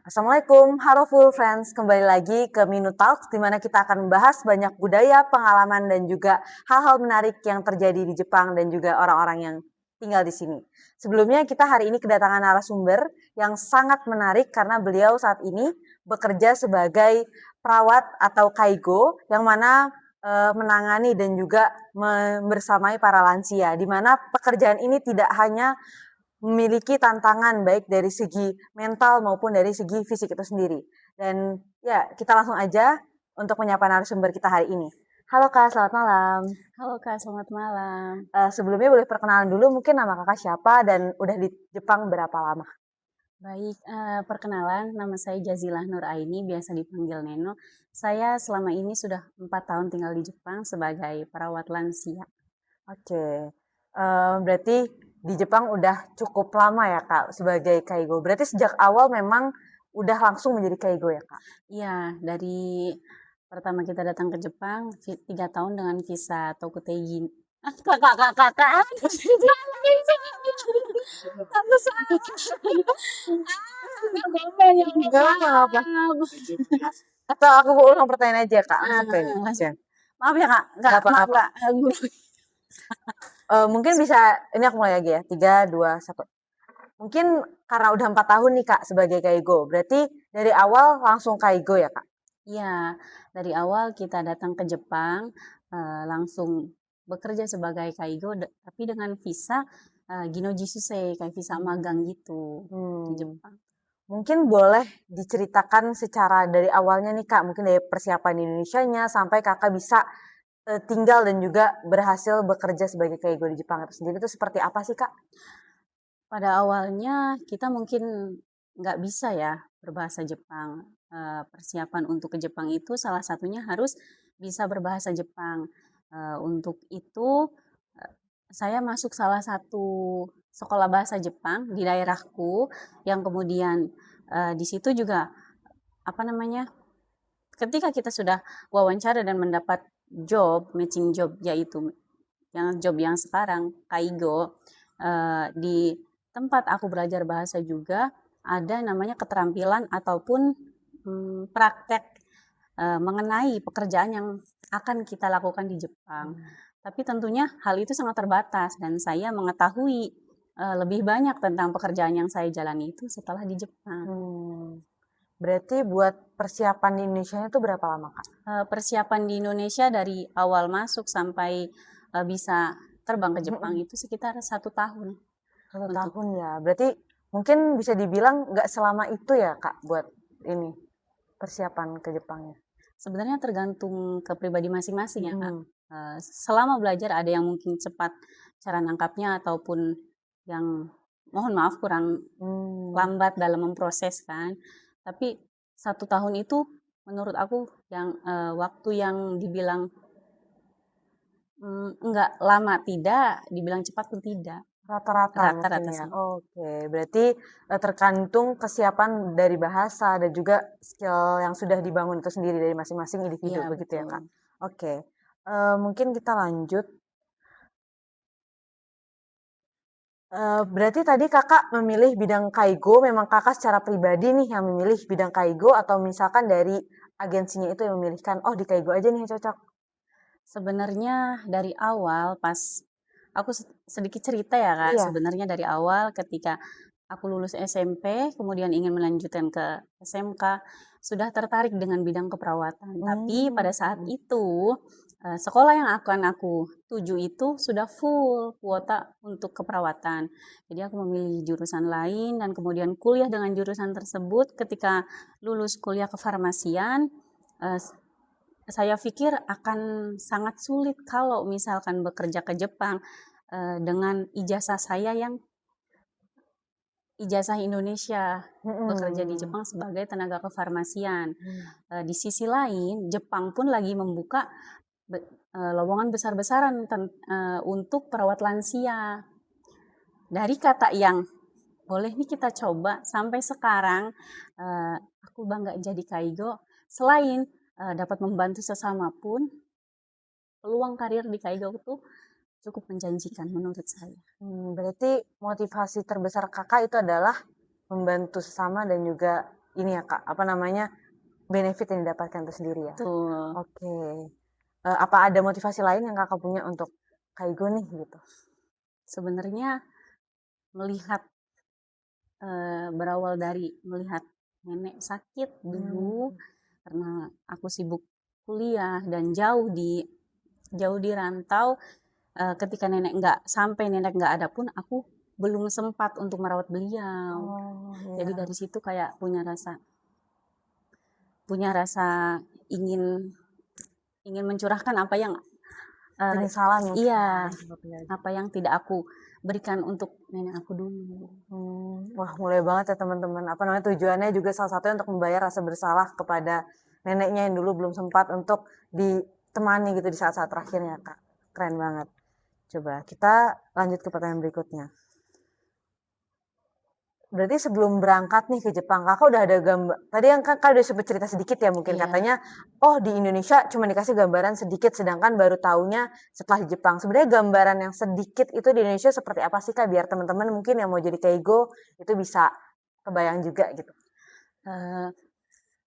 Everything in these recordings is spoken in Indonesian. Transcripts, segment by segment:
Assalamualaikum, halo full friends, kembali lagi ke Minu Talks di mana kita akan membahas banyak budaya, pengalaman dan juga hal-hal menarik yang terjadi di Jepang dan juga orang-orang yang tinggal di sini. Sebelumnya kita hari ini kedatangan narasumber yang sangat menarik karena beliau saat ini bekerja sebagai perawat atau kaigo yang mana menangani dan juga membersamai para lansia, di mana pekerjaan ini tidak hanya memiliki tantangan baik dari segi mental maupun dari segi fisik itu sendiri. Dan ya, kita langsung aja untuk menyapa narasumber kita hari ini. Halo Kak, selamat malam. Halo Kak, selamat malam. Sebelumnya boleh perkenalan dulu mungkin nama Kakak siapa dan udah di Jepang berapa lama? Baik, perkenalan, nama saya Jazilah Nur Aini, biasa dipanggil Neno. Saya selama ini sudah 4 tahun tinggal di Jepang sebagai perawat lansia. Oke, berarti di Jepang udah cukup lama ya Kak sebagai kaigo. Berarti sejak awal memang udah langsung menjadi kaigo ya Kak? Iya, dari pertama kita datang ke Jepang, 3 tahun dengan visa Tokuteiji. Kakak. Aku salah. Enggak apa-apa. Atau aku ulang pertanyaan aja Kak, langsung ke ini. Langsung. Oke. Maaf ya Kak, Nggak maaf apa-apa. Kak. Mungkin bisa ini aku mulai lagi ya, 3, 2, 1. Mungkin karena udah 4 tahun nih Kak sebagai kaigo, berarti dari awal langsung kaigo ya Kak? Iya, dari awal kita datang ke Jepang, langsung bekerja sebagai kaigo, tapi dengan visa Ginoji Susei, kayak visa magang gitu di Hmm. Jepang. Mungkin boleh diceritakan secara dari awalnya nih Kak, mungkin dari persiapan di Indonesianya sampai Kakak bisa tinggal dan juga berhasil bekerja sebagai kaigo di Jepang itu sendiri itu seperti apa sih Kak? Pada awalnya kita mungkin nggak bisa ya berbahasa Jepang. Persiapan untuk ke Jepang itu salah satunya harus bisa berbahasa Jepang. Untuk itu saya masuk salah satu sekolah bahasa Jepang di daerahku yang kemudian di situ juga apa namanya, ketika kita sudah wawancara dan mendapat job, matching job, yaitu yang job yang sekarang kaigo, di tempat aku belajar bahasa juga ada namanya keterampilan ataupun praktek mengenai pekerjaan yang akan kita lakukan di Jepang. Tapi tentunya hal itu sangat terbatas dan saya mengetahui lebih banyak tentang pekerjaan yang saya jalani itu setelah di Jepang. Berarti buat persiapan di Indonesia itu berapa lama Kak? Persiapan di Indonesia dari awal masuk sampai bisa terbang ke Jepang itu sekitar 1 tahun. 1 tahun ya, berarti mungkin bisa dibilang nggak selama itu ya Kak buat ini persiapan ke Jepangnya? Sebenarnya tergantung ke pribadi masing-masing ya Kak. Selama belajar ada yang mungkin cepat cara nangkapnya ataupun yang mohon maaf kurang lambat dalam memproses kan. Tapi 1 tahun itu menurut aku yang waktu yang dibilang enggak lama tidak, dibilang cepat pun tidak. Rata-rata mungkin Rata-rata ya? sih. Oke, berarti tergantung kesiapan dari bahasa dan juga skill yang sudah dibangun itu sendiri dari masing-masing individu, Iya begitu ya Kak? betul. Oke, mungkin kita lanjut. Berarti tadi Kakak memilih bidang kaigo, memang Kakak secara pribadi nih yang memilih bidang kaigo atau misalkan dari agensinya itu yang memilihkan, "Oh di kaigo aja nih yang cocok." Sebenarnya dari awal pas aku sedikit cerita ya Kak, Iya. sebenarnya dari awal ketika aku lulus SMP, kemudian ingin melanjutkan ke SMK, sudah tertarik dengan bidang keperawatan. Tapi pada saat itu, sekolah yang akan aku tuju itu sudah full kuota untuk keperawatan. Jadi aku memilih jurusan lain dan kemudian kuliah dengan jurusan tersebut. Ketika lulus kuliah kefarmasian, saya pikir akan sangat sulit kalau misalkan bekerja ke Jepang dengan ijazah saya yang ijazah Indonesia, bekerja di Jepang sebagai tenaga kefarmasian. Di sisi lain, Jepang pun lagi membuka lowongan besar-besaran untuk perawat lansia. Dari kata yang boleh nih kita coba sampai sekarang aku bangga jadi kaigo. Selain dapat membantu sesama pun, peluang karir di kaigo itu cukup menjanjikan menurut saya. Berarti motivasi terbesar Kakak itu adalah membantu sesama dan juga ini ya Kak, apa namanya, benefit yang didapatkan itu sendiri ya? Betul. Oke. Apa ada motivasi lain yang Kakak punya untuk Kaigo nih gitu? Sebenarnya melihat, berawal dari melihat nenek sakit dulu, Mmm. karena aku sibuk kuliah dan jauh di rantau, ketika nenek nggak ada pun aku belum sempat untuk merawat beliau. Oh, Jadi iya. dari situ kayak punya rasa ingin ingin mencurahkan apa yang, Penyesalan mungkin iya, sebabnya. apa yang tidak aku berikan untuk nenek aku dulu. Wah mulai banget ya teman-teman, apa namanya, tujuannya juga salah satunya untuk membayar rasa bersalah kepada neneknya yang dulu belum sempat untuk ditemani gitu di saat-saat terakhirnya, Kak. Keren banget. Coba kita lanjut ke pertanyaan berikutnya. Berarti sebelum berangkat nih ke Jepang, Kakak udah ada tadi yang Kakak udah sempet cerita sedikit ya mungkin Iya, katanya, oh di Indonesia cuma dikasih gambaran sedikit sedangkan baru taunya setelah di Jepang. Sebenarnya gambaran yang sedikit itu di Indonesia seperti apa sih Kak? Biar teman-teman mungkin yang mau jadi Keigo itu bisa kebayang juga gitu. eee,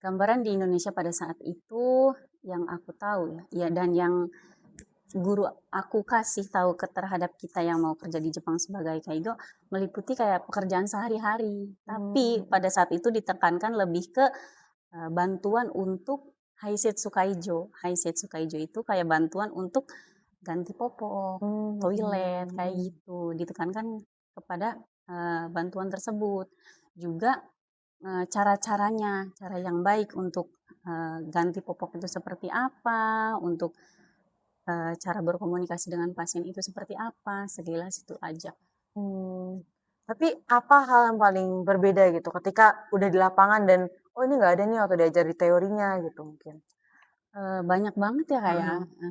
gambaran di Indonesia pada saat itu yang aku tahu ya, dan yang guru aku kasih tahu terhadap kita yang mau kerja di Jepang sebagai kaigo, meliputi kayak pekerjaan sehari-hari. Tapi Mhm. pada saat itu ditekankan lebih ke, bantuan untuk Haisetsu Kaijo. Haisetsu Kaijo itu kayak bantuan untuk ganti popok, Mmm, toilet, mhm kayak mhm. gitu. Ditekankan kepada, bantuan tersebut. Juga, cara-caranya, cara yang baik untuk, ganti popok itu seperti apa, untuk cara berkomunikasi dengan pasien itu seperti apa, sekilas itu aja. Mmm, tapi apa hal yang paling berbeda gitu ketika udah di lapangan dan, oh ini nggak ada nih waktu diajar di teorinya gitu mungkin? Banyak banget ya Kak ya, Mhm.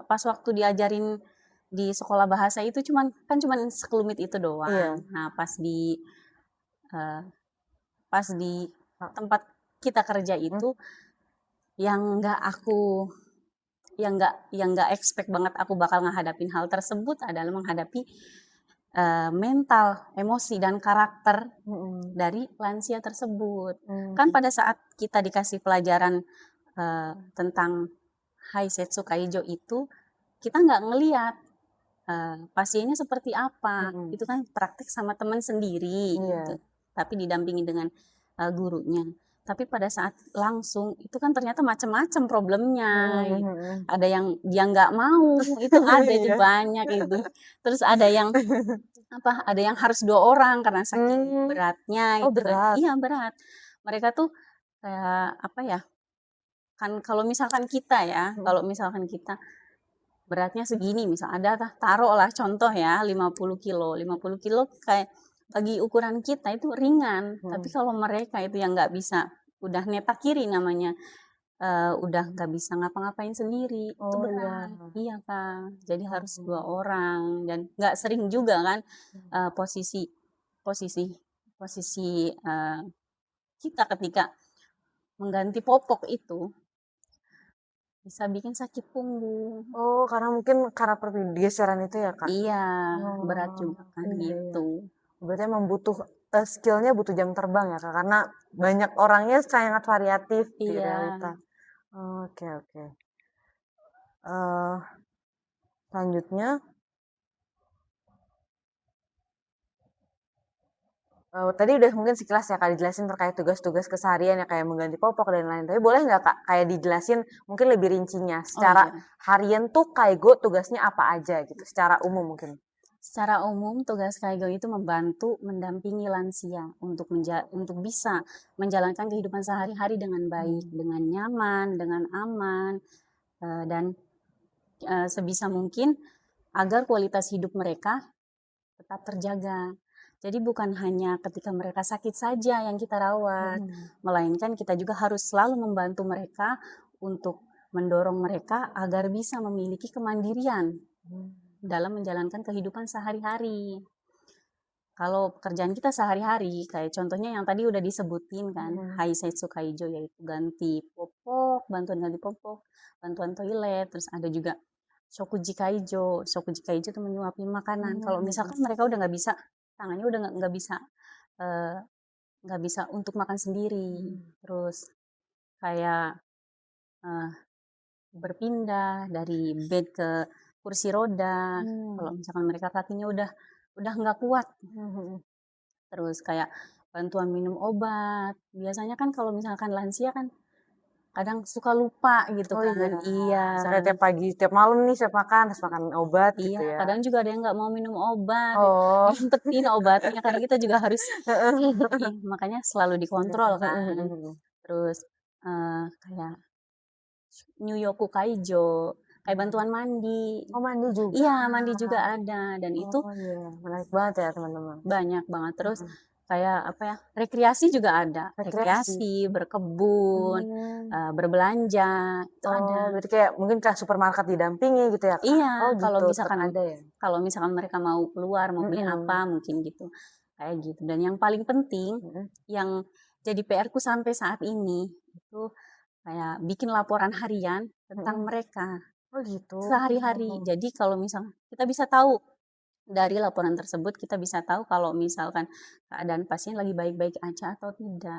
pas waktu diajarin di sekolah bahasa itu cuman sekelumit itu doang. Iya. Nah eee, pas di Kak. tempat kita kerja Mhm. itu yang nggak aku yang nggak expect banget aku bakal ngehadapin hal tersebut adalah menghadapi, mental, emosi, dan karakter Mhm. dari lansia tersebut. Kan Mmm. pada saat kita dikasih pelajaran, tentang Haisetsu Kaijo itu, kita nggak ngelihat, pasiennya seperti apa, Mhm. itu kan praktik sama teman sendiri gitu, Iya. tapi didampingi dengan, gurunya. Tapi pada saat langsung, itu kan ternyata macam-macam problemnya, Mhm mhm. ada yang dia nggak mau, itu ada itu Iya. banyak itu. Terus ada yang ada yang harus 2 orang karena saking Mmm. beratnya Oh gitu kan. berat. Iya berat. Mereka tuh kayak apa ya, kan Mhm. kalau misalkan kita beratnya segini misal ada taruhlah contoh ya 50 kilo, 50 kilo kayak bagi ukuran kita itu ringan, tapi Mhm. kalau mereka itu yang nggak bisa, udah neta kiri namanya, udah nggak bisa ngapa-ngapain sendiri, itu Oh iya. berat. Iya, Kak, jadi harus 2 Mhm. orang dan nggak sering juga kan, Mhm. posisi posisi posisi, kita ketika mengganti popok itu bisa bikin sakit punggung. Oh karena mungkin karena pergeseran itu ya Kak? Iya, berat Oh, juga kan iya iya. gitu. Berarti emang butuh, skill-nya butuh jam terbang ya Kak? Karena banyak orangnya sangat variatif di Iya, realita. Oke oke. Eee, Selanjutnya, tadi udah mungkin sekilas ya Kak dijelasin terkait tugas-tugas keseharian ya kayak mengganti popok dan lain-lain, tapi boleh nggak Kak kayak dijelasin mungkin lebih rincinya oh secara iya. harian tuh Kaigo tugasnya apa aja gitu, secara umum mungkin? Secara umum tugas Kaigo itu membantu mendampingi lansia untuk bisa menjalankan kehidupan sehari-hari dengan baik, Mmm. dengan nyaman, dengan aman, dan, sebisa mungkin agar kualitas hidup mereka tetap terjaga. Jadi bukan hanya ketika mereka sakit saja yang kita rawat, Mhm. melainkan kita juga harus selalu membantu mereka untuk mendorong mereka agar bisa memiliki kemandirian Mmm. dalam menjalankan kehidupan sehari-hari. Kalau pekerjaan kita sehari-hari, kayak contohnya yang tadi udah disebutin kan, Mhm. Haisetsu Kaijo yaitu ganti popok, bantuan ganti popok, bantuan toilet, terus ada juga Shokuji Kaijo. Shokuji Kaijo itu menyuapi makanan. Mmm, Kalau mhm. misalkan mereka udah nggak bisa, tangannya udah nggak bisa, eee, nggak bisa untuk makan sendiri. Terus kayak eh, berpindah dari bed ke kursi roda. Kalau misalkan mereka kakinya udah nggak kuat. Terus kayak bantuan minum obat. Biasanya kan kalau misalkan lansia kan kadang suka lupa gitu Oh kan. iya, Iya. misalnya tiap pagi, tiap malam nih saya makan, harus makan obat gitu Iya, ya. kadang juga ada yang nggak mau minum obat, Oh. diumpetin obatnya, kadang kita juga harus makanya selalu dikontrol kan. Terus kayak Nyuyoku Kaijo, kayak bantuan mandi. Oh mandi juga. Iya, mandi juga ada dan itu Oh iya, menarik banget ya teman-teman. banyak banget. Terus kayak apa ya? Rekreasi juga ada. Rekreasi. Rekreasi, berkebun, berbelanja, itu ada. Oh, berarti kayak mungkin ke supermarket didampingi gitu ya, Kak? Iya, Oh kalau gitu, tetap misalkan ada ya? kalau misalkan mereka mau keluar, mau beli apa, mungkin gitu. Kayak gitu. Dan yang paling penting, yang jadi PR-ku sampai saat ini, itu kayak bikin laporan harian tentang mereka Oh gitu. sehari-hari. Jadi kalau misalnya kita bisa tahu dari laporan tersebut, kita bisa tahu kalau misalkan keadaan pasien lagi baik-baik aja atau tidak.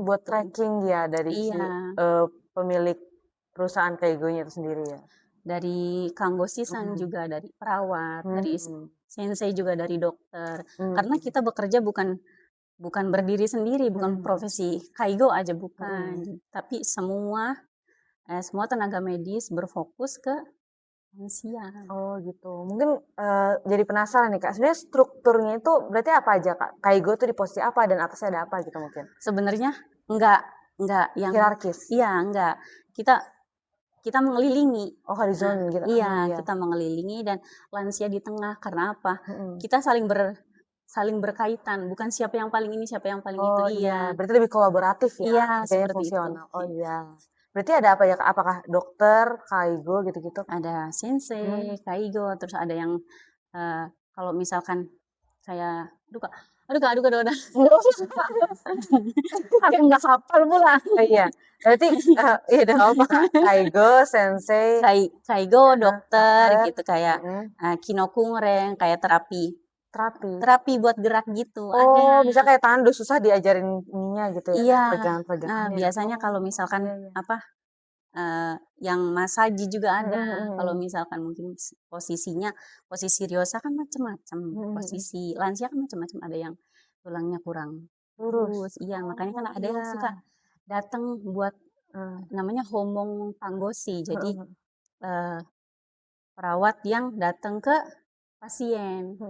Buat Gitu. tracking ya dari si Iya, pemilik perusahaan Kaigonya itu sendiri ya? dari kanggosisan juga, dari perawat, dari sensei juga, dari dokter. Karena kita bekerja bukan berdiri sendiri, bukan profesi kaigo aja, bukan. Tapi semua tenaga medis berfokus ke lansia. Oh gitu. Mungkin jadi penasaran nih Kak, sebenarnya strukturnya itu berarti apa aja Kak? Kaigo tuh di posisi apa dan atasnya ada apa gitu mungkin? Sebenarnya enggak yang Hierarkis? iya, enggak. Kita mengelilingi. Oh horizon gitu? Iya, Iya. kita mengelilingi dan lansia di tengah. Karena apa? Kita saling berkaitan, bukan siapa yang paling ini, siapa yang paling itu. Oh iya, Iya. berarti lebih kolaboratif ya, Iya, kerjanya seperti itu. fungsional. Oh iya. Berarti ada apa ya Kak? Apakah dokter, Kaigo gitu-gitu? Ada sensei, kaigo, terus ada yang kalau misalkan saya aduh Kak, Enggak usah. Aku nggak hafal pula. Oh iya, berarti iya udah nggak apa Kak. Kaigo, sensei, Kaigo, dokter dokter, gitu kayak kinokungren, kayak terapi terapi. terapi buat gerak gitu Oh, ada. bisa kayak tangan udah susah diajarin ininya gitu ya, Iya. Nah, peregangan-peregangannya. biasanya Oh, kalau misalkan iya iya. apa yang masaji juga ada. Kalau misalkan mungkin posisi Ryosa kan macam-macam, posisi lansia kan macam-macam, ada yang tulangnya kurang Lurus. lurus, iya makanya kan Oh ada yang iya. suka datang buat namanya homong panggosi. Jadi perawat yang datang ke pasien,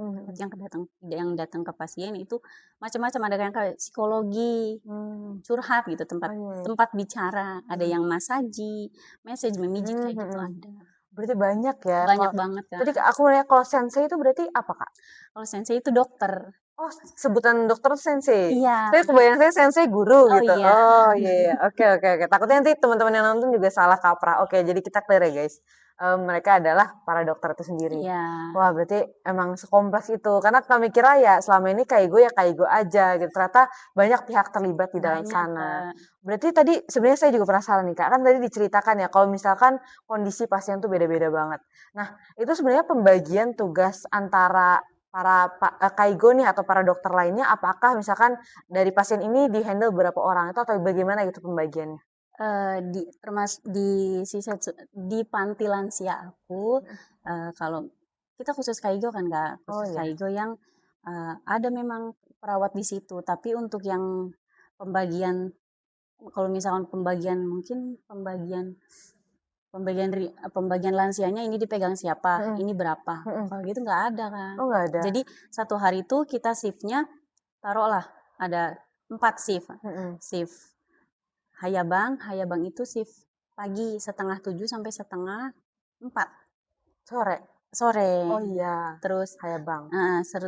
yang datang ke pasien itu macam-macam, ada yang kayak psikologi, curhat gitu, tempat Oh iya. tempat bicara, ada yang masaji, message memijit kayak gitu ada. Berarti banyak ya. Banyak banget Kak. Tadi aku nanya kalau sensei itu berarti apa Kak? Kalau sensei itu dokter. Oh, sebutan dokter sensei. Iya. Saya kebayang saya sensei guru Oh gitu. iya. Oh iya, iya. Oke oke oke. Takutnya nanti teman-teman yang nonton juga salah kaprah. Oke, jadi kita clear ya guys. Mereka adalah para dokter itu sendiri. Iya. Wah, berarti emang sekompleks itu. Karena kami kira ya selama ini Kaigo ya Kaigo aja gitu. Ternyata banyak pihak terlibat di dalam Banyak sana. Kak. Berarti tadi sebenarnya saya juga penasaran nih Kak. Kan tadi diceritakan ya kalau misalkan kondisi pasien tuh beda-beda banget. Nah, itu sebenarnya pembagian tugas antara para Kaigo nih atau para dokter lainnya, apakah misalkan dari pasien ini di-handle berapa orang itu atau bagaimana gitu pembagiannya? Di panti lansia aku, kalau kita khusus Kaigo kan Kak, Oh khusus ya. Kaigo yang ada memang perawat di situ, tapi untuk yang pembagian, kalau misalkan pembagian lansianya ini dipegang siapa, ini berapa, kalau gitu nggak ada Kak. Oh nggak ada. Jadi satu hari itu kita shift-nya taruhlah ada 4 shift. Shift Hayabang itu shift pagi 6:30 sampai 3:30 Sore. sore. Oh iya. Terus Hayabang.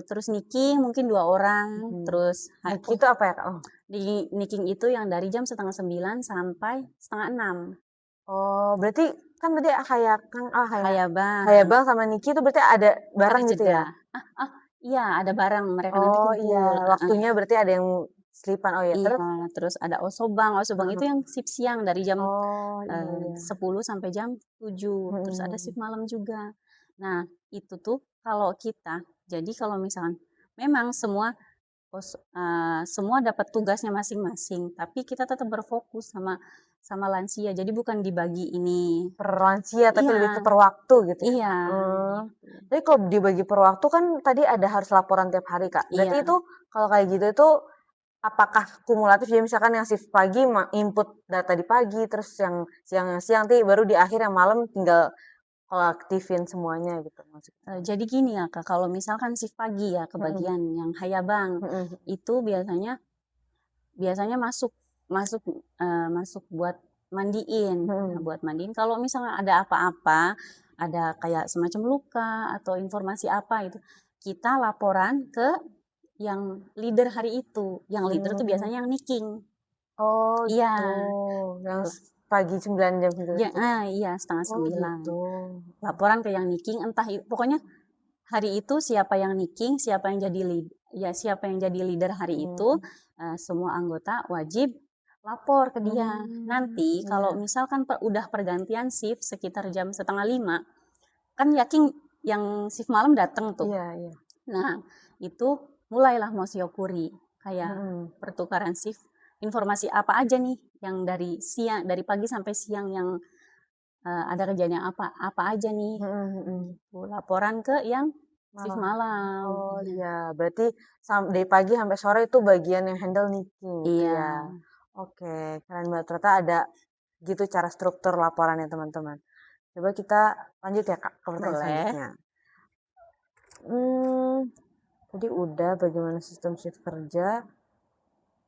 terus Niking mungkin 2 orang. Terus Niki itu apa ya Kak? di Niking itu yang dari jam 8:30 sampai 5:30. Oh, berarti kan tadi Hayabang. Hayabang sama Niki itu berarti ada bareng Ada gitu jeda. ya? Iya ada bareng, mereka nanti Oh iya, kumpul. waktunya berarti ada yang selipan. Oh iya, Iya, terus? terus ada Osobang. Osobang itu yang shift siang dari jam Oh iya iya. 10 sampai jam 7. Terus ada shift malam juga. Nah, itu tuh kalau kita, jadi kalau misalkan memang semua semua dapat tugasnya masing-masing, tapi kita tetap berfokus sama lansia. Jadi bukan dibagi ini. Per lansia tapi Iya. lebih ke per waktu gitu ya? Iya. Gitu. Tapi kalau dibagi per waktu kan tadi ada harus laporan tiap hari, Kak. Berarti Iya. itu kalau kayak gitu itu apakah kumulatif? Jadi misalkan yang shift pagi input data di pagi, terus yang siang nanti baru di akhir yang malam tinggal kalau aktifin semuanya gitu maksudnya. Jadi gini ya Kak, kalau misalkan shift pagi ya kebagian yang hayabang itu biasanya masuk buat mandiin. Nah, buat mandiin kalau misalnya ada apa-apa, ada kayak semacam luka atau informasi apa itu, kita laporan ke yang leader hari itu. Yang leader itu biasanya yang nicking. Oh Iya. gitu. Yang pagi 9 jam gitu. Iya, setengah Oh 9. gitu. Laporan ke yang nicking, entah pokoknya hari itu siapa yang nicking, siapa yang jadi leader hari itu, semua anggota wajib lapor ke dia. Nanti kalau misalkan udah pergantian shift sekitar jam 4:30, kan yakin yang shift malam datang tuh. Iya. Nah, itu mulailah Mosiokuri, kayak pertukaran shift. Informasi apa aja nih yang dari pagi sampai siang yang ada kejadian apa aja nih. Laporan ke yang shift malam. Oh iya, berarti dari pagi sampai sore itu bagian yang handle nicking gitu Iya. ya. Oke, keren banget. Ternyata ada gitu cara struktur laporannya teman-teman. Coba kita lanjut ya Kak ke pertanyaan selanjutnya. Tadi udah bagaimana sistem shift kerja.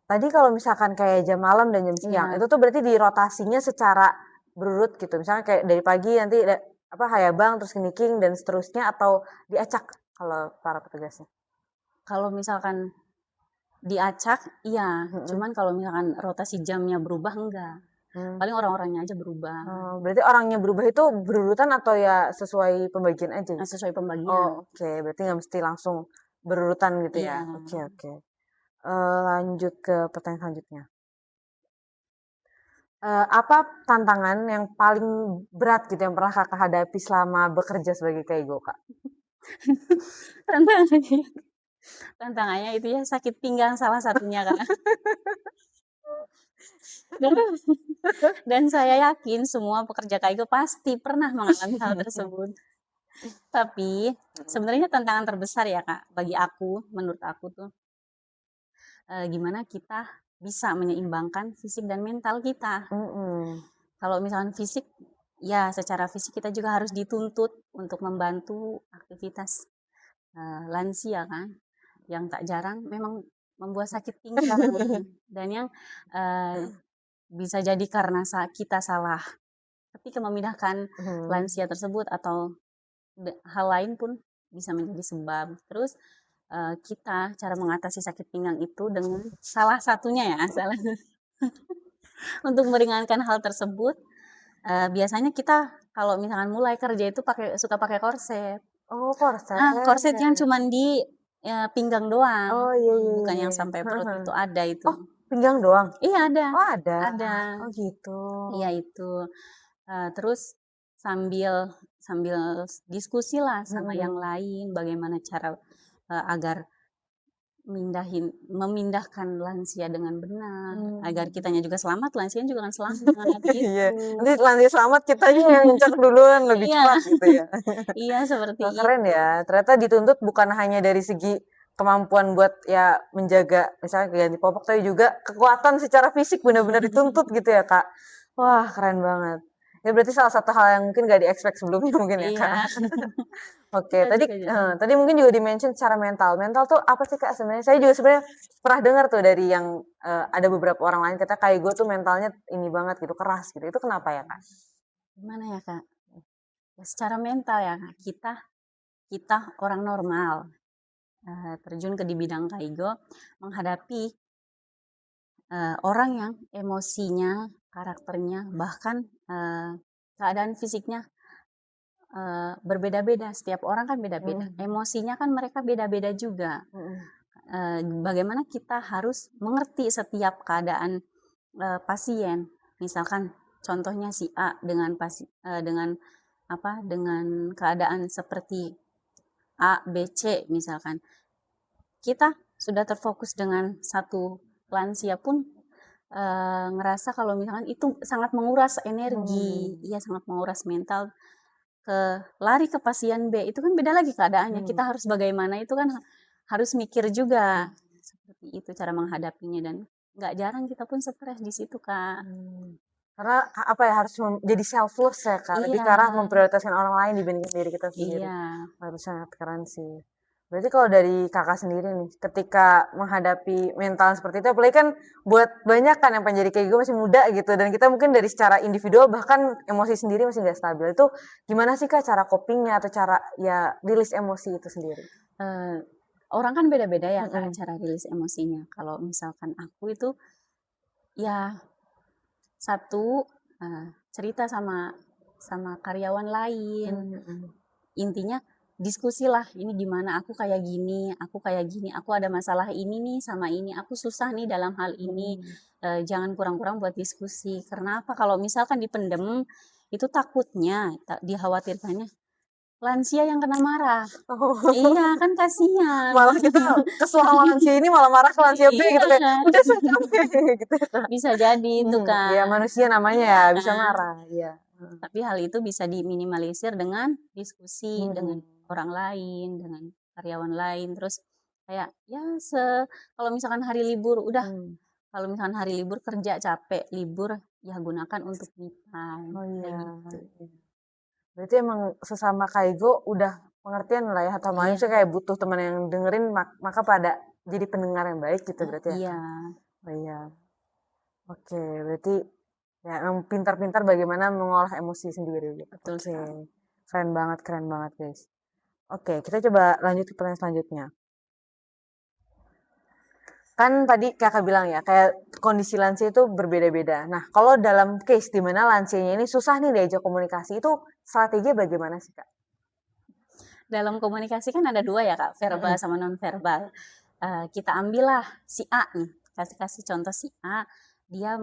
Tadi kalau misalkan kayak jam malam dan jam siang, itu tuh berarti dirotasinya secara berurut gitu. Misalnya kayak dari pagi nanti hayabang terus nicking dan seterusnya atau diacak kalau para petugasnya? Kalau misalkan diacak, iya. Cuman kalau misalkan rotasi jamnya berubah, enggak. Paling orang-orangnya aja berubah. Berarti orangnya berubah itu berurutan atau ya sesuai pembagian aja? Sesuai pembagian. Oh, oke. Berarti nggak mesti langsung berurutan gitu ya? Oke. Lanjut ke pertanyaan selanjutnya. Apa tantangan yang paling berat gitu yang pernah Kakak hadapi selama bekerja sebagai Kaigo, Kak? Tantangannya itu ya sakit pinggang salah satunya, Kak. Dan saya yakin semua pekerja Kaigo pasti pernah mengalami hal tersebut. Tapi sebenarnya tantangan terbesar ya Kak, bagi aku, menurut aku tuh, gimana kita bisa menyeimbangkan fisik dan mental kita. Kalau misalkan fisik, ya secara fisik kita juga harus dituntut untuk membantu aktivitas lansia kan, yang tak jarang memang membuat sakit pinggang. Dan yang bisa jadi karena kita salah ketika memindahkan lansia tersebut atau hal lain pun bisa menjadi sebab. Terus kita cara mengatasi sakit pinggang itu dengan salah satunya ya, untuk meringankan hal tersebut, biasanya kita kalau misalkan mulai kerja itu suka pakai korset. Oh, korset. Korset yang cuman di pinggang doang. Oh iya. Bukan yang sampai perut itu ada itu. Oh, pinggang doang? Iya ada. Oh ada? Ada. Oh gitu. Iya itu. Terus sambil diskusi lah sama yang lain bagaimana cara agar memindahkan lansia dengan benar agar kitanya juga selamat, lansianya juga kan selamat gitu. Iya. Nanti lansia selamat kitanya yang ngencak duluan lebih cepat gitu ya. Iya seperti itu. Keren ya. Ternyata dituntut bukan hanya dari segi kemampuan buat ya menjaga misalnya ganti popok tapi juga kekuatan secara fisik benar-benar dituntut gitu ya Kak. Wah keren banget. Ya berarti salah satu hal yang mungkin gak di-expect sebelumnya mungkin ya Kak. Oke, tadi mungkin juga di-mention secara mental. Mental tuh apa sih Kak sebenarnya? Saya juga sebenarnya pernah dengar tuh dari yang ada beberapa orang lain kata kayak gue tuh mentalnya ini banget gitu, keras gitu. Itu kenapa ya Kak? Gimana ya Kak? Ya, secara mental ya Kak, kita orang normal terjun ke di bidang Kaigo menghadapi orang yang emosinya, karakternya, bahkan keadaan fisiknya berbeda-beda. Setiap orang kan beda-beda. Emosinya kan mereka beda-beda juga. Bagaimana kita harus mengerti setiap keadaan pasien. Misalkan contohnya si A dengan keadaan seperti A, B, C misalkan. Kita sudah terfokus dengan satu lansia pun ngerasa kalau misalkan itu sangat menguras energi, iya sangat menguras mental. Lari ke pasien B itu kan beda lagi keadaannya. Kita harus bagaimana itu kan harus mikir juga seperti itu cara menghadapinya, dan nggak jarang kita pun stres di situ, Kak. Karena apa ya, harus jadi selfless ya Kak, lebih Iya. ke arah memprioritaskan orang lain dibandingkan diri kita sendiri. Iya. Itu sangat keren sih. Berarti kalau dari Kakak sendiri nih, ketika menghadapi mental seperti itu, apalagi kan buat banyak kan yang pengen jadi kayak gue masih muda gitu, dan kita mungkin dari secara individual bahkan emosi sendiri masih nggak stabil. Itu gimana sih Kak cara copingnya atau cara ya rilis emosi itu sendiri? Orang kan beda-beda ya Kak cara rilis emosinya. Kalau misalkan aku itu ya satu cerita sama karyawan lain. Intinya diskusilah, ini gimana, aku kayak gini, aku ada masalah ini nih sama ini, aku susah nih dalam hal ini. Jangan kurang-kurang buat diskusi. Karena apa? Kalau misalkan dipendem, itu takutnya, dikhawatirkannya lansia yang kena marah. Iya kan kasihan. Malah kita kesel sama lansia ini malah marah ke lansia B gitu kayak udah gitu. Bisa jadi itu kan. Ya manusia namanya ya bisa marah. Iya. Tapi hal itu bisa diminimalisir dengan diskusi dengan orang lain, dengan karyawan lain. Terus kayak ya kalau misalkan hari libur udah, kalau misalkan hari libur kerja capek, libur ya gunakan untuk me time. Oh iya. Gitu. Berarti emang sesama kaigo udah pengertian lah ya, atau manusia kayak butuh teman yang dengerin, maka pada jadi pendengar yang baik gitu berarti ya. Iya. Oh iya. Oke, berarti ya emang pintar-pintar bagaimana mengolah emosi sendiri gitu. Betul sekali. Keren banget guys. Oke, kita coba lanjut ke pertanyaan selanjutnya. Kan tadi Kakak bilang ya, kayak kondisi lansia itu berbeda-beda. Nah, kalau dalam case di mana lansianya ini susah nih diajak komunikasi, itu strategi bagaimana sih Kak? Dalam komunikasi kan ada dua ya Kak, verbal sama non verbal. Kita ambillah si A nih, kasih contoh si A, dia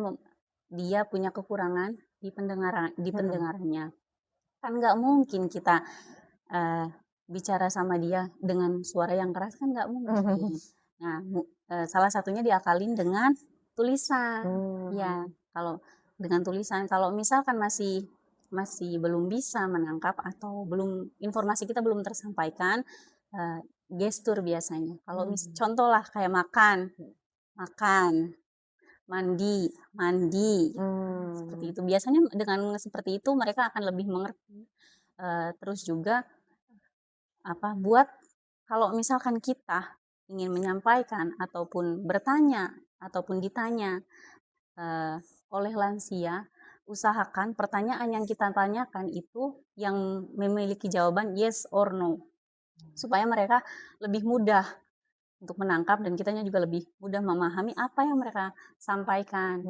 punya kekurangan di pendengarannya. Kan nggak mungkin kita bicara sama dia dengan suara yang keras, kan nggak mungkin. Nah, salah satunya diakalin dengan tulisan. Ya, kalau dengan tulisan, kalau misalkan masih belum bisa menangkap atau informasi kita belum tersampaikan, gestur biasanya. Kalau contoh lah kayak makan, mandi, seperti itu. Biasanya dengan seperti itu mereka akan lebih mengerti. Terus juga buat kalau misalkan kita ingin menyampaikan ataupun bertanya ataupun ditanya oleh lansia, usahakan pertanyaan yang kita tanyakan itu yang memiliki jawaban yes or no, supaya mereka lebih mudah untuk menangkap dan kitanya juga lebih mudah memahami apa yang mereka sampaikan.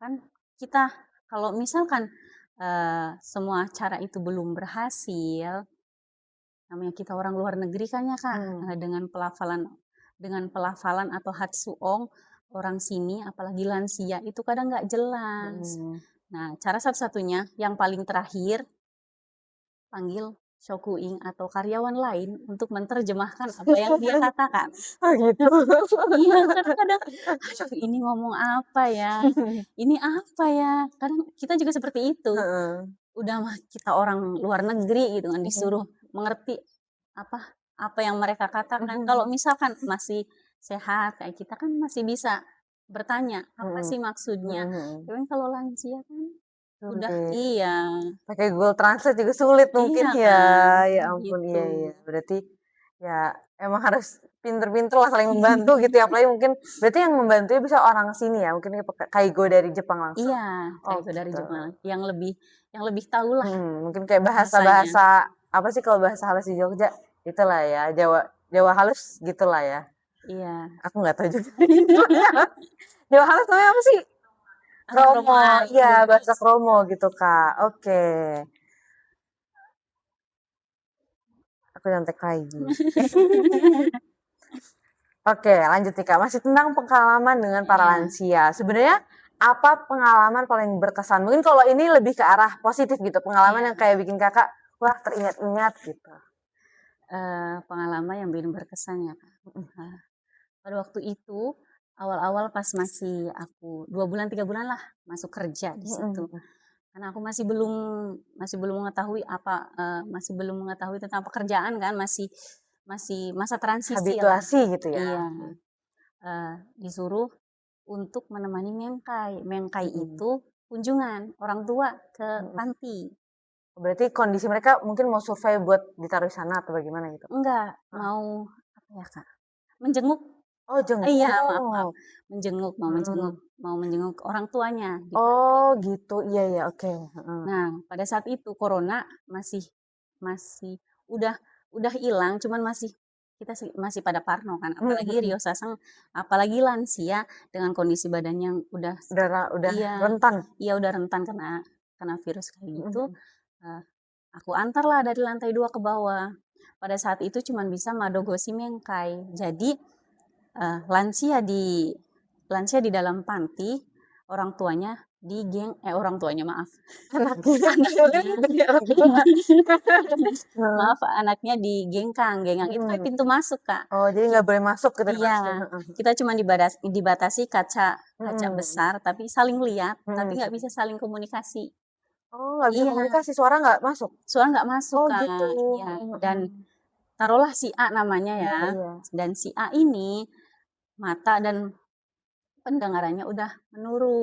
Kan kita kalau misalkan semua cara itu belum berhasil, namanya kita orang luar negeri kan ya Kak, dengan pelafalan atau hatsuong orang sini, apalagi lansia itu kadang nggak jelas. Nah, cara satu-satunya yang paling terakhir, panggil shokuing atau karyawan lain untuk menerjemahkan apa yang dia katakan. Oh gitu. Iya, kadang-kadang, aduh ini ngomong apa ya? Ini apa ya? Kadang kita juga seperti itu. Udah mah kita orang luar negeri gitu kan, disuruh mengerti apa yang mereka katakan. Kalau misalkan masih sehat kayak kita kan masih bisa bertanya apa sih maksudnya. Tapi kalau lansia kan udah iya. Pakai Google Translate juga sulit mungkin Iya, ya. Ya ampun, gitu. iya. Berarti ya emang harus pinter-pinter lah saling membantu gitu ya. Apalagi mungkin berarti yang membantunya bisa orang sini ya, mungkin kaigo dari Jepang langsung. Iya, kaigo dari Jepang yang lebih tahu lah. Mungkin kayak bahasa apa sih kalau bahasa halus di Jogja? Itulah ya, Jawa halus gitulah ya. Iya. Aku nggak tahu juga. Jawa halus namanya apa sih? Kromo, iya bahasa kromo gitu Kak. Oke. Aku nyontek lagi. Oke, lanjut nih Kak. Masih tentang pengalaman dengan para lansia. Sebenarnya apa pengalaman paling berkesan? Mungkin kalau ini lebih ke arah positif gitu. Pengalaman yang kayak bikin Kakak, wah teringat-ingat gitu. Pengalaman yang bikin berkesan ya Kak. pada waktu itu awal-awal pas masih aku 2 bulan 3 bulan lah masuk kerja di situ. Mhm. Karena aku masih belum mengetahui masih belum mengetahui tentang pekerjaan kan, masih masih masa transisi lah. Habituasi gitu ya? Iya, disuruh untuk menemani mengkai. Mengkai Mhm. itu kunjungan orang tua ke Mhm. panti. Berarti kondisi mereka mungkin mau survei buat ditaruh di sana atau bagaimana gitu? Enggak, Heeh. mau apa ya, Kak, menjenguk. Oh Iya, maaf maaf, jenguk. menjenguk, Mhm. mau menjenguk orang tuanya di panti. Oh gitu, iya iya, oke, heeh. Nah, pada saat itu corona masih masih udah udah hilang, cuman kita masih pada parno kan, Mhm apalagi mhm. Rio Sasang, apalagi lansia dengan kondisi badannya yang udah Udah iya, rentan? iya udah rentan kena virus kayak Mhm gitu, mhm. eee, aku antarlah dari lantai 2 ke bawah. Pada saat itu cuman bisa madogoshi mengkai. Jadi, eee, lansia di lansia di dalam panti, orang tuanya orang tuanya maaf, Anaknya anaknya jadi orang tua. Heeh. maaf, anaknya digengkang. Genggang itu kayak Mhm. pintu masuk, Kak. Oh jadi Ki nggak boleh masuk gitu ya Iya, maksudnya? Heeh. kita cuma dibatasi kaca kaca Mhm. besar, tapi saling lihat, tapi Mhm nggak mhm. bisa saling komunikasi. Oh nggak bisa Iya, komunikasi, suara nggak masuk? suara nggak masuk, Oh gitu, Kak. Iya, mhm dan mhm. taruhlah si A namanya Iya ya, iya. dan si A ini mata dan pendengarannya udah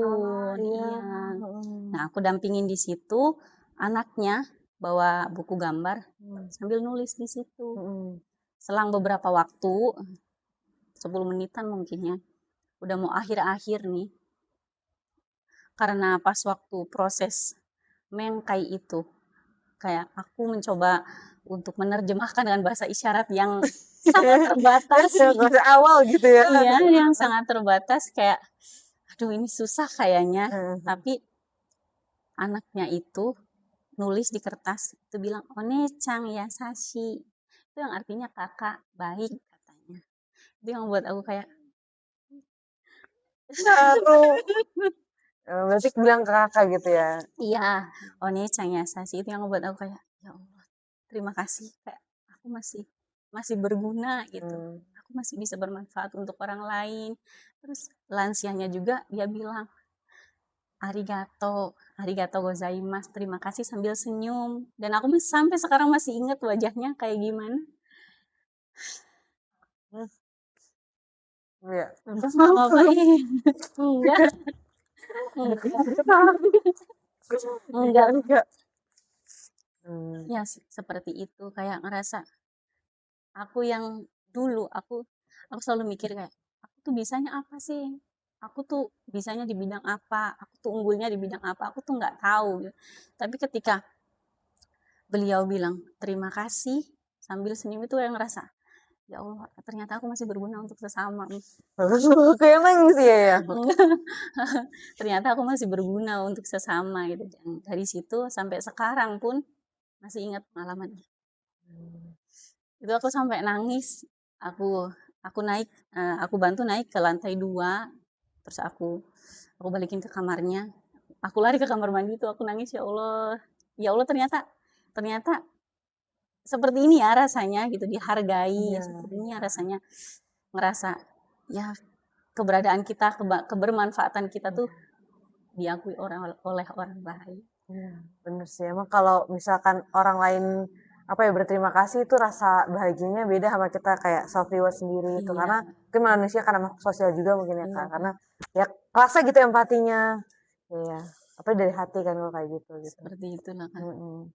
Oh menurun, iya, iya. Nah, mhm. aku dampingin di situ, anaknya bawa buku gambar Mmm, sambil nulis di situ. mhm. Selang beberapa waktu, 10 menitan mungkin ya, udah mau akhir-akhir nih, karena pas waktu proses mengkai itu, kayak aku mencoba untuk menerjemahkan dengan bahasa isyarat yang sangat terbatas. Bahasa awal gitu ya? Iya, yang sangat terbatas kayak, aduh ini susah kayaknya. Heeh heeh. Tapi anaknya itu nulis di kertas, itu bilang, "One-chan ya Sashi." Itu yang artinya kakak baik katanya. Itu yang buat aku kayak, Haru, berarti bilang ke Kakak gitu ya? iya, "One-chan ya Sashi." Itu yang membuat aku kayak, ya Allah, terima kasih, kayak aku masih masih berguna gitu. Mmm, Aku masih bisa bermanfaat untuk orang lain. Terus lansianya juga dia bilang, "Arigato, arigato gozaimasu." Terima kasih sambil senyum. Dan aku sampai sekarang masih ingat wajahnya kayak gimana. mmm, iya. Nggak apa-apa, ih. Enggak, enggak, Iya enggak. iya. Mmm, Ya seperti itu, kayak ngerasa aku yang dulu, aku selalu mikir kayak, "Aku tuh bisanya apa sih? Aku tuh bisanya di bidang apa? Aku tuh unggulnya di bidang apa?" Aku tuh nggak tahu gitu. Tapi ketika beliau bilang, "Terima kasih," sambil senyum itu yang ngerasa, "Ya Allah, ternyata aku masih berguna untuk sesama." kayak nangis ya ya? Ternyata aku masih berguna untuk sesama gitu. Dan dari situ sampai sekarang pun masih ingat pengalaman Mmm, itu, aku sampai nangis. Aku aku naik, aku bantu naik ke lantai 2, terus aku balikin ke kamarnya. Aku lari ke kamar mandi itu, aku nangis, ya Allah ternyata ternyata seperti ini ya rasanya gitu, dihargai, iya seperti ini ya iya. rasanya ngerasa, ya keberadaan kita, kebermanfaatan kita tuh Iya diakui oleh orang lain. iya, bener sih. Emang kalau misalkan orang lain, apa ya, berterima kasih itu rasa bahagianya beda sama kita kayak self reward sendiri itu. Iya, Karena mungkin manusia karena makhluk sosial juga mungkin ya, Kak. iya, Karena ya kerasa gitu empatinya. Iya, apalagi dari hati kan kalau kayak gitu. seperti itulah, Kak. Mhm.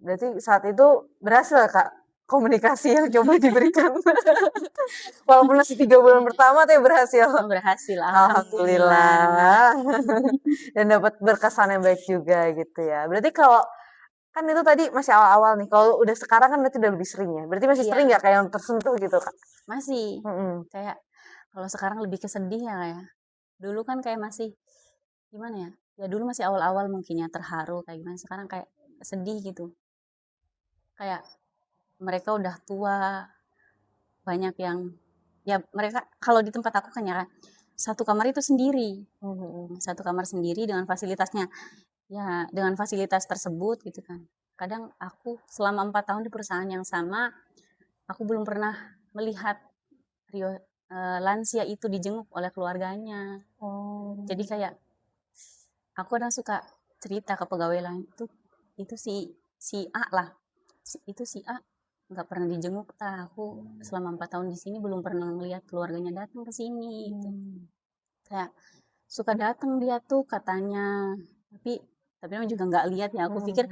Berarti saat itu berhasil ya, Kak, komunikasi yang coba diberikan? Walaupun masih 3 bulan pertama tapi berhasil? Oh, berhasil, alhamdulillah. Alhamdulillah. Dan dapat berkesan yang baik juga gitu ya. Berarti kalau kan itu tadi masih awal-awal nih, kalau udah sekarang kan berarti udah lebih sering ya? Berarti masih Iya, sering nggak kayak yang tersentuh gitu, Kak? masih. Mhm. Kayak kalau sekarang lebih ke sedih ya, Kak, ya. Dulu kan kayak masih gimana ya, ya dulu masih awal-awal mungkin ya terharu kayak gimana, sekarang kayak sedih gitu. Kayak mereka udah tua, banyak yang ya mereka kalau di tempat aku kan ya, satu kamar itu sendiri. Mhm mhm. Satu kamar sendiri dengan fasilitasnya. Ya, dengan fasilitas tersebut gitu kan. Kadang aku selama 4 tahun di perusahaan yang sama, aku belum pernah melihat Rio lansia itu dijenguk oleh keluarganya. Oh. Jadi kayak aku kadang suka cerita ke pegawai lain, itu si A lah, itu si A nggak pernah dijenguk, aku selama 4 tahun di sini belum pernah ngeliat keluarganya datang ke sini. Gitu. Kayak suka datang dia tuh katanya, tapi memang juga nggak lihat ya. Aku pikir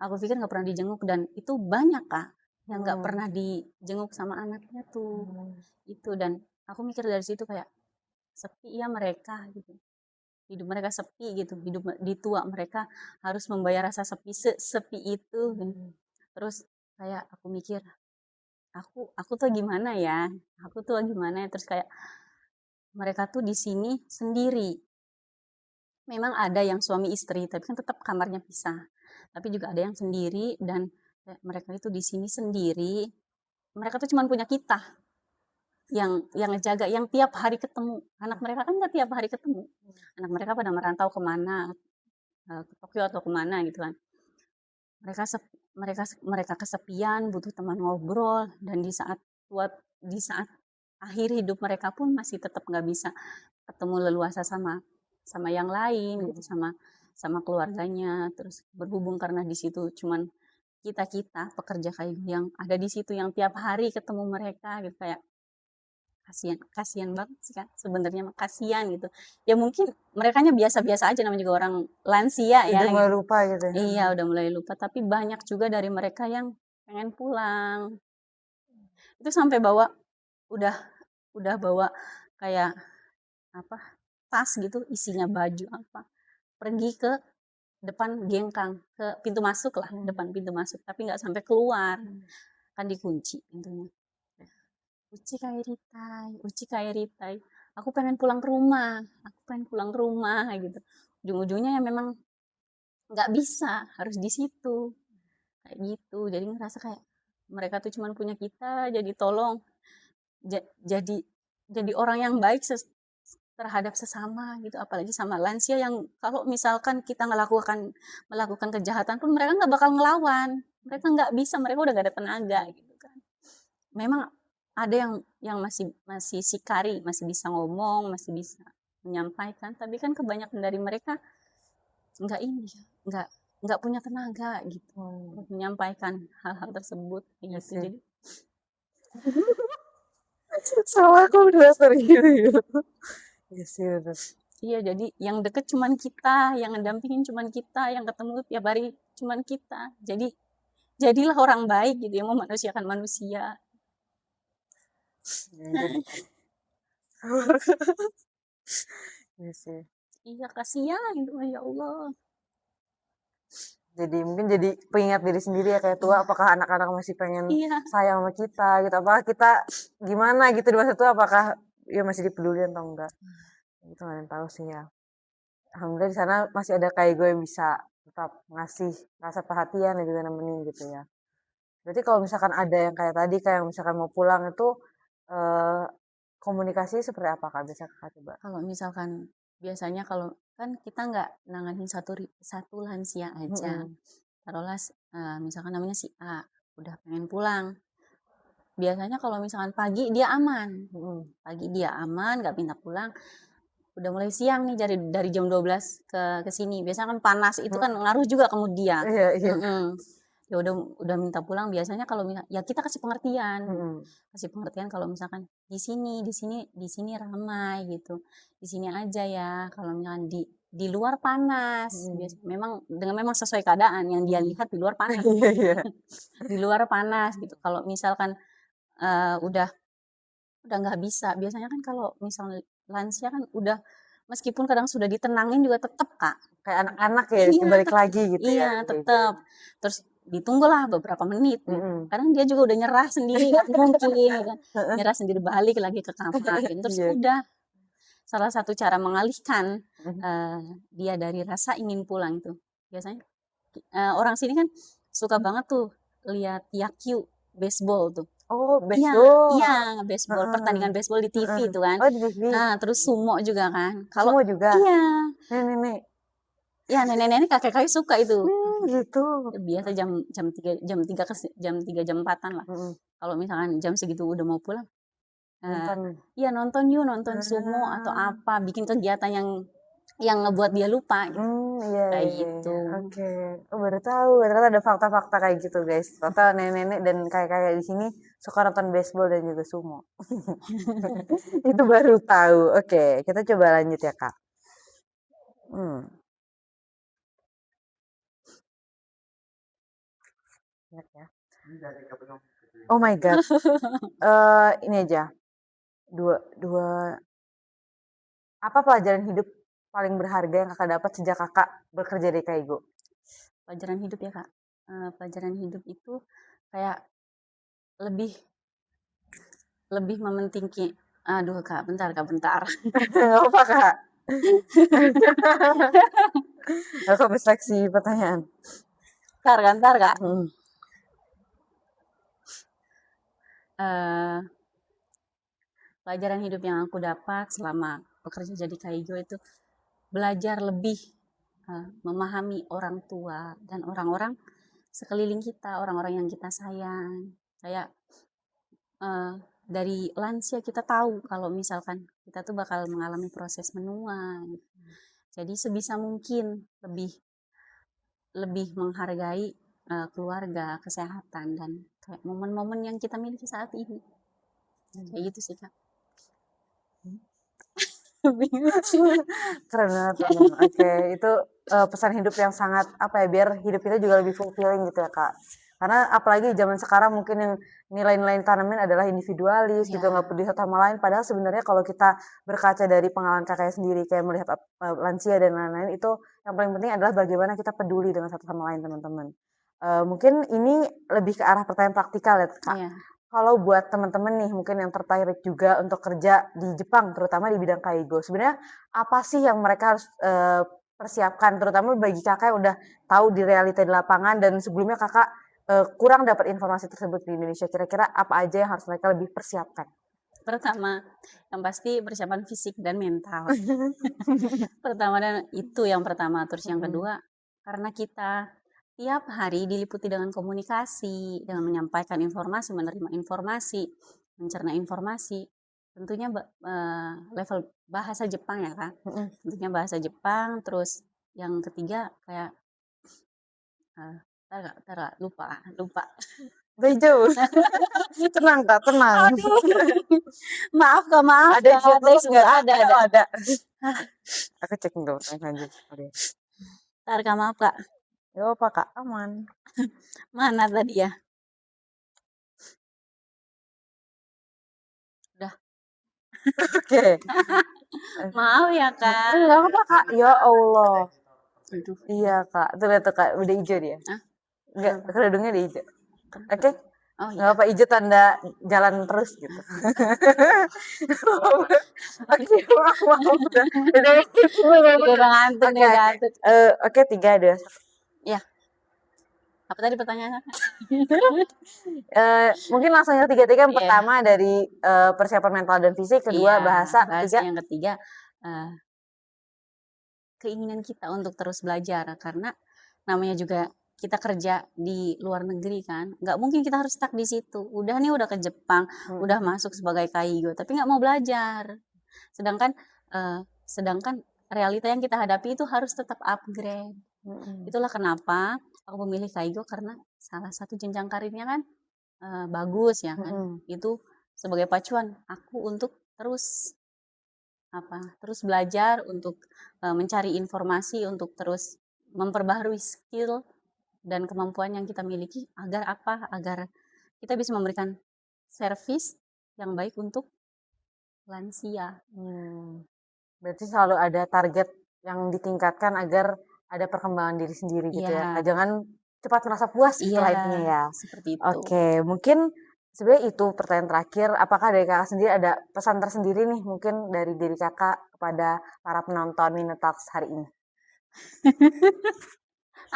nggak pernah dijenguk, dan itu banyak Kak yang nggak pernah dijenguk sama anaknya tuh. Itu, dan aku mikir dari situ kayak sepi ya mereka gitu. Hidup mereka sepi gitu, hidup di tua mereka harus membayar rasa sepi itu. Terus kayak aku mikir, aku tuh gimana ya? Terus kayak mereka tuh di sini sendiri. Memang ada yang suami istri, tapi kan tetap kamarnya pisah. Tapi juga ada yang sendiri, dan mereka itu di sini sendiri. Mereka tuh cuma punya kita yang ngejaga, yang tiap hari ketemu. Anak mereka kan nggak tiap hari ketemu. Anak mereka pada merantau kemana, ke Tokyo atau kemana gitu kan. Mereka kesepian, butuh teman ngobrol, dan di saat akhir hidup mereka pun masih tetap nggak bisa ketemu leluasa sama yang lain gitu, sama keluarganya. Terus berhubung karena di situ cuman kita pekerja kayu yang ada di situ yang tiap hari ketemu mereka gitu, kayak kasihan banget sih Kak, sebenarnya kasihan gitu. Ya mungkin merekanya biasa-biasa aja, namanya juga orang lansia ya. Udah mulai lupa gitu ya. Iya, udah mulai lupa, tapi banyak juga dari mereka yang pengen pulang. Itu sampai udah bawa kayak apa, tas gitu isinya baju apa, pergi ke depan gengkang, ke pintu masuk lah, depan pintu masuk, tapi nggak sampai keluar, kan dikunci pintunya. Uci kairitai, aku pengen pulang ke rumah gitu. Ujung-ujungnya ya memang nggak bisa, harus di situ kayak gitu. Jadi ngerasa kayak mereka tuh cuma punya kita, jadi tolong jadi orang yang baik terhadap sesama gitu, apalagi sama lansia yang kalau misalkan kita melakukan kejahatan pun mereka nggak bakal ngelawan, mereka nggak bisa, mereka udah gak ada tenaga gitu kan. Memang ada yang masih sikari, masih bisa ngomong, masih bisa menyampaikan, tapi kan kebanyakan dari mereka nggak nggak punya tenaga gitu untuk menyampaikan hal-hal tersebut gitu. Jadi sama aku udah sering gitu. Iya, jadi yang deket cuman kita, yang ngedampingin cuman kita, yang ketemu tiap hari cuman kita. Jadilah orang baik gitu, yang memanusiakan manusia. Iya, kasihan itu, ya Allah. Jadi mungkin jadi pengingat diri sendiri ya, kayak tua apakah anak-anak masih pengen sayang sama kita gitu, apakah kita gimana gitu di masa tua, apakah ya masih dipeduli atau enggak, itu nggak ada yang tahu sih ya. Alhamdulillah di sana masih ada kayak gue yang bisa tetap ngasih rasa perhatian dan juga nemenin gitu ya. Berarti kalau misalkan ada yang kayak tadi, kayak misalkan mau pulang itu komunikasi seperti apa Kak, bisa Kakak coba? Kalau misalkan biasanya kalau kan kita nggak nanganin satu lansia aja. Taruhlah misalkan namanya si A, udah pengen pulang. Biasanya kalau misalkan pagi dia aman, nggak minta pulang. Udah mulai siang nih, dari jam 12 ke sini. Biasanya kan panas, itu kan ngaruh juga ke mood dia. Ya udah minta pulang, biasanya kalau ya kita kasih pengertian. Kasih pengertian kalau misalkan di sini ramai gitu. Di sini aja ya. Kalau misalkan di luar panas. Memang sesuai keadaan yang dia lihat, di luar panas. Di luar panas gitu. Kalau misalkan udah nggak bisa. Biasanya kan kalau misalnya lansia kan udah, meskipun kadang sudah ditenangin juga tetap Kak. Kayak anak-anak ya, balik lagi gitu ya. Iya, tetap. Terus ditunggulah beberapa menit. Kadang dia juga udah nyerah sendiri, nggak mungkin. Nyerah sendiri, balik lagi ke kamar. Terus udah, salah satu cara mengalihkan dia dari rasa ingin pulang itu. Biasanya orang sini kan suka banget tuh lihat Yakyu baseball tuh. Oh, baseball. Iya, baseball, pertandingan baseball di TV itu kan. Oh, di TV. Nah, terus sumo juga kan. Sumo juga? Iya. Nenek-nenek? Iya, nenek-nenek, kakek-kakek suka itu. Gitu. Biasa jam 3 jam 4-an lah. Kalau misalkan jam segitu udah mau pulang, Nonton. Iya nonton yuk, nonton sumo atau apa, bikin kegiatan yang ngebuat dia lupa gitu. Iya, Kayak iya, gitu. iya. Oke. Oh, baru tahu. Ternyata ada fakta-fakta kayak gitu, guys. Ternyata nenek-nenek dan kakek-kakek di sini suka nonton baseball dan juga sumo. Itu baru tahu. Oke, kita coba lanjut ya, Kak. Hmm. Ingat ya. Oh my God. Ini aja. Dua. Apa pelajaran hidup paling berharga yang kakak dapat sejak kakak bekerja di Kaigo? Pelajaran hidup ya kak. Pelajaran hidup itu kayak lebih mementingkan. Aduh kak, bentar. Gak apa kak. Aku seleksi pertanyaan. Bentar kak. Hmm. Pelajaran hidup yang aku dapat selama bekerja jadi Kaigo itu belajar lebih memahami orang tua dan orang-orang sekeliling kita, orang-orang yang kita sayang. Kayak dari lansia kita tahu kalau misalkan kita tuh bakal mengalami proses menua. Gitu. Jadi sebisa mungkin lebih menghargai keluarga, kesehatan dan kayak momen-momen yang kita miliki saat ini. Kayak gitu sih kak. Keren banget. Oke, itu pesan hidup yang sangat apa ya, biar hidup kita juga lebih fulfilling gitu ya kak. Karena apalagi zaman sekarang mungkin yang nilai-nilai tanamin adalah individualis, juga nggak peduli satu sama lain. Padahal sebenarnya kalau kita berkaca dari pengalaman kakak sendiri, kayak melihat lansia dan lain-lain, itu yang paling penting adalah bagaimana kita peduli dengan satu sama lain teman-teman. Mungkin ini lebih ke arah pertanyaan praktikal ya kak. Kalau buat teman-teman nih mungkin yang tertarik juga untuk kerja di Jepang, terutama di bidang Kaigo, sebenarnya apa sih yang mereka harus persiapkan, terutama bagi kakak yang udah tahu di realita di lapangan dan sebelumnya kakak kurang dapat informasi tersebut di Indonesia, kira-kira apa aja yang harus mereka lebih persiapkan? Pertama, yang pasti persiapan fisik dan mental. Yang pertama, terus yang kedua, karena kita tiap hari diliputi dengan komunikasi, dengan menyampaikan informasi, menerima informasi, mencerna informasi, tentunya level bahasa Jepang ya kan, tentunya bahasa Jepang, terus yang ketiga kayak lupa. Bejo. Tenang kak, tenang. Maaf kak, Ada ada. Aku cek dulu lanjut. Ntar kak, maaf kak. Gak apa kak, aman. Mana tadi ya? Udah. Oke. Maaf ya kak. Enggak apa kak, ya Allah. Iya kak, tuh lihat tuh kak, udah hijau dia. Enggak, kerudungnya udah hijau. Oke. Oh iya. Nggak apa, hijau tanda jalan terus gitu. Oke, maaf. Udah ngantuk nih, udah ngantuk. Oke, 3, 2, 1. Ya. Apa tadi pertanyaannya? Mungkin langsung yang 3 yang pertama dari persiapan mental dan fisik, kedua bahasa, yang ketiga keinginan kita untuk terus belajar karena namanya juga kita kerja di luar negeri kan, nggak mungkin kita harus stuck di situ. Udah ke Jepang, udah masuk sebagai Kaigo, tapi nggak mau belajar. Sedangkan realita yang kita hadapi itu harus tetap upgrade. Itulah kenapa aku memilih Kaigo karena salah satu jenjang karirnya kan bagus ya kan. Itu sebagai pacuan aku untuk terus belajar, untuk mencari informasi, untuk terus memperbaharui skill dan kemampuan yang kita miliki agar kita bisa memberikan servis yang baik untuk lansia. Berarti selalu ada target yang ditingkatkan agar ada perkembangan diri sendiri gitu ya. Jangan cepat merasa puas setelah intinya ya. Seperti itu. Oke, mungkin sebenarnya itu pertanyaan terakhir. Apakah dari kakak sendiri ada pesan tersendiri nih mungkin dari diri kakak kepada para penonton Minotalks hari ini?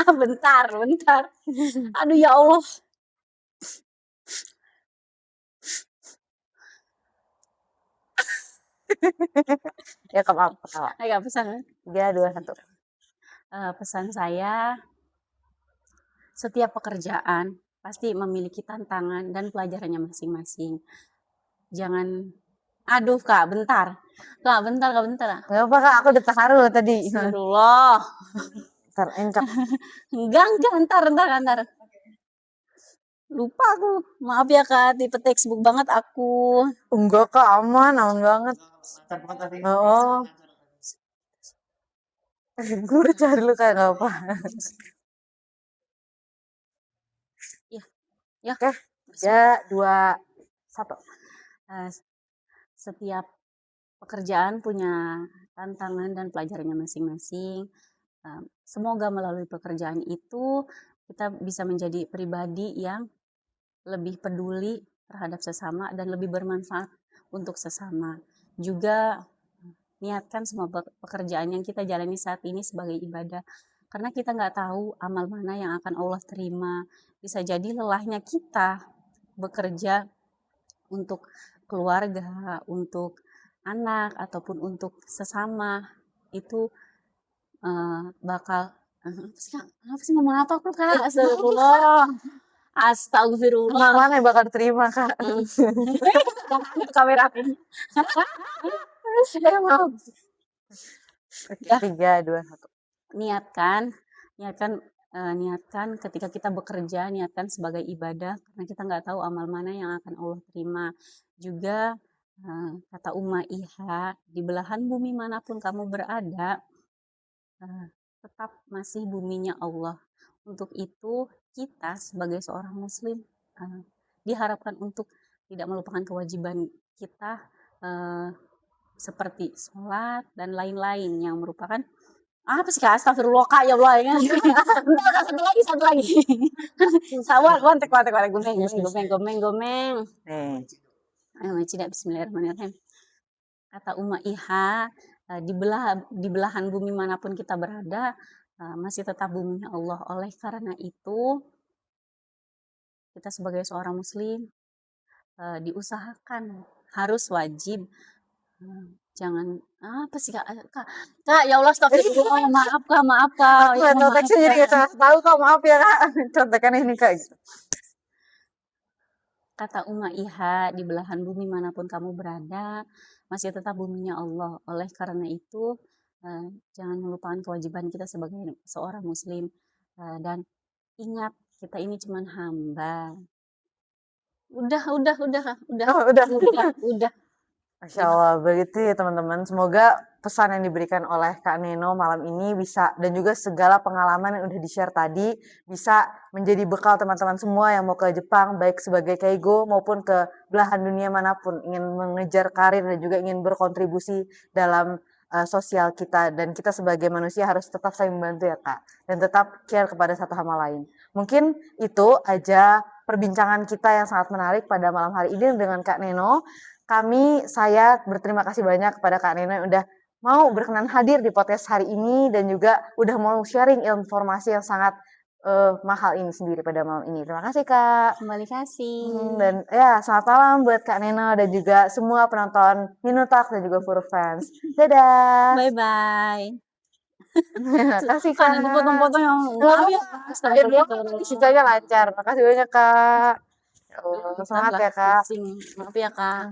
Bentar. Aduh ya Allah. Ya kak, ketawa. Ayo pesan. 3, 2, 1. Pesan saya, setiap pekerjaan pasti memiliki tantangan dan pelajarannya masing-masing. Jangan Aduh Kak, bentar. Kak, bentar Kak, bentar. Gak apa Kak, aku udah terharu tadi. Astagfirullah. Ntar encok. Enggak, entar. Lupa aku. Maaf ya Kak, tipe textbook banget aku. Enggak Kak, aman banget. Oh, gue udah cari dulu Kak, gak apa. Ya, ya. Oke, 3, 2, 1. Eh, Setiap pekerjaan punya tantangan dan pelajarannya masing-masing. Semoga melalui pekerjaan itu kita bisa menjadi pribadi yang lebih peduli terhadap sesama dan lebih bermanfaat untuk sesama. Juga niatkan semua pekerjaan yang kita jalani saat ini sebagai ibadah. Karena kita nggak tahu amal mana yang akan Allah terima. Bisa jadi lelahnya kita bekerja untuk keluarga, untuk anak, ataupun untuk sesama, itu bakal apa sih ngomong apa aku Kak? Astagfirullah. Astagfirullah. Amal mana yang bakal diterima Kak? Kamera aku. Maaf. Oke, Ya. 3, 2, 1. Niatkan ketika kita bekerja, niatkan sebagai ibadah, karena kita nggak tahu amal mana yang akan Allah terima. Juga kata Iha, di belahan bumi manapun kamu berada, tetap masih buminya Allah. Untuk itu kita sebagai seorang muslim diharapkan untuk tidak melupakan kewajiban kita seperti sholat dan lain-lain yang merupakan apa sih Kak? Astagfirullah Kak, ya Allah ya. Satu lagi. Sawan, kontek. Gomeng. Tidak, bismillahirrahmanirrahim. Kata Iha, di belahan bumi manapun kita berada, masih tetap buminya Allah. Oleh karena itu, kita sebagai seorang muslim, diusahakan, harus wajib, jangan apa sih Kak, ya Allah, astagfirullah, maaf Kak. Aku nggak tahu teksnya jadi nggak tahu Kak, maaf ya Kak. Contekan ini Kak. Kata Iha, di belahan bumi manapun kamu berada, masih tetap buminya Allah. Oleh karena itu, jangan melupakan kewajiban kita sebagai seorang muslim. Dan ingat, kita ini cuma hamba. Udah. Masya Allah, begitu ya teman-teman. Semoga pesan yang diberikan oleh Kak Neno malam ini bisa, dan juga segala pengalaman yang udah di-share tadi, bisa menjadi bekal teman-teman semua yang mau ke Jepang, baik sebagai keigo maupun ke belahan dunia manapun, ingin mengejar karir dan juga ingin berkontribusi dalam sosial kita. Dan kita sebagai manusia harus tetap saling membantu ya Kak, dan tetap care kepada satu sama lain. Mungkin itu aja perbincangan kita yang sangat menarik pada malam hari ini dengan Kak Neno. Saya berterima kasih banyak kepada Kak Neno yang udah mau berkenan hadir di podcast hari ini dan juga udah mau sharing informasi yang sangat mahal ini sendiri pada malam ini. Terima kasih Kak. Kembali kasih. Dan ya, selamat malam buat Kak Neno dan juga semua penonton Minutalk dan juga Fur Fans. Dadah. Bye-bye. Terima kasih Kak. Nanti potong-potong yang sisanya lancar. Terima kasih banyak Kak. Semangat ya Kak. Maaf ya Kak.